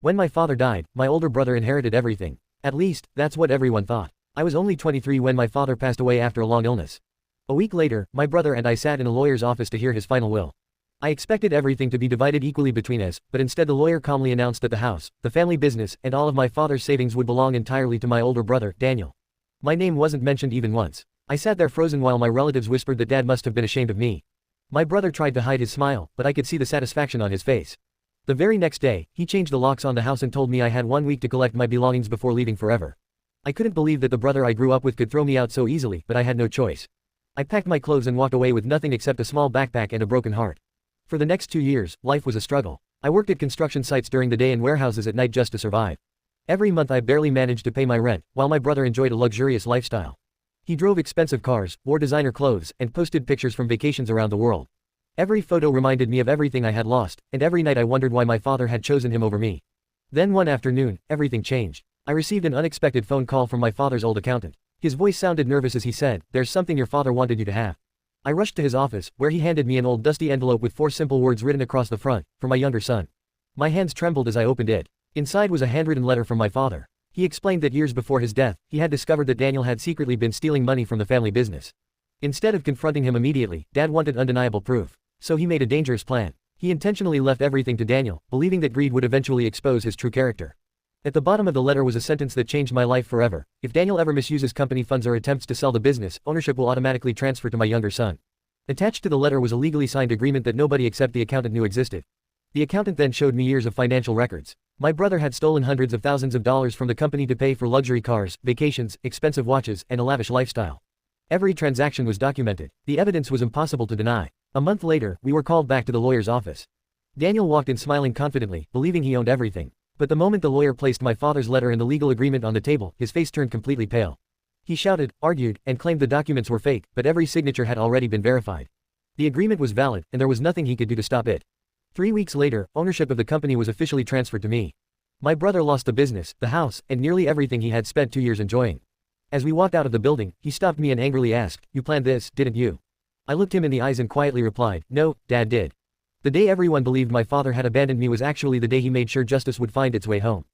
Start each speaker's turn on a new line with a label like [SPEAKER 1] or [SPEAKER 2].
[SPEAKER 1] When my father died, my older brother inherited everything. At least, that's what everyone thought. I was only 23 when my father passed away after a long illness. A week later, my brother and I sat in a lawyer's office to hear his final will. I expected everything to be divided equally between us, but instead the lawyer calmly announced that the house, the family business, and all of my father's savings would belong entirely to my older brother, Daniel. My name wasn't mentioned even once. I sat there frozen while my relatives whispered that Dad must have been ashamed of me. My brother tried to hide his smile, but I could see the satisfaction on his face. The very next day, he changed the locks on the house and told me I had 1 week to collect my belongings before leaving forever. I couldn't believe that the brother I grew up with could throw me out so easily, but I had no choice. I packed my clothes and walked away with nothing except a small backpack and a broken heart. For the next 2 years, life was a struggle. I worked at construction sites during the day and warehouses at night just to survive. Every month I barely managed to pay my rent, while my brother enjoyed a luxurious lifestyle. He drove expensive cars, wore designer clothes, and posted pictures from vacations around the world. Every photo reminded me of everything I had lost, and every night I wondered why my father had chosen him over me. Then one afternoon, everything changed. I received an unexpected phone call from my father's old accountant. His voice sounded nervous as he said, "There's something your father wanted you to have." I rushed to his office, where he handed me an old dusty envelope with 4 simple words written across the front, "For my younger son." My hands trembled as I opened it. Inside was a handwritten letter from my father. He explained that years before his death, he had discovered that Daniel had secretly been stealing money from the family business. Instead of confronting him immediately, Dad wanted undeniable proof. So he made a dangerous plan. He intentionally left everything to Daniel, believing that greed would eventually expose his true character. At the bottom of the letter was a sentence that changed my life forever. If Daniel ever misuses company funds or attempts to sell the business, ownership will automatically transfer to my younger son. Attached to the letter was a legally signed agreement that nobody except the accountant knew existed. The accountant then showed me years of financial records. My brother had stolen hundreds of thousands of dollars from the company to pay for luxury cars, vacations, expensive watches, and a lavish lifestyle. Every transaction was documented. The evidence was impossible to deny. A month later, we were called back to the lawyer's office. Daniel walked in smiling confidently, believing he owned everything. But the moment the lawyer placed my father's letter and the legal agreement on the table, his face turned completely pale. He shouted, argued, and claimed the documents were fake, but every signature had already been verified. The agreement was valid, and there was nothing he could do to stop it. 3 weeks later, ownership of the company was officially transferred to me. My brother lost the business, the house, and nearly everything he had spent 2 years enjoying. As we walked out of the building, he stopped me and angrily asked, "You planned this, didn't you?" I looked him in the eyes and quietly replied, "No, Dad did." The day everyone believed my father had abandoned me was actually the day he made sure justice would find its way home.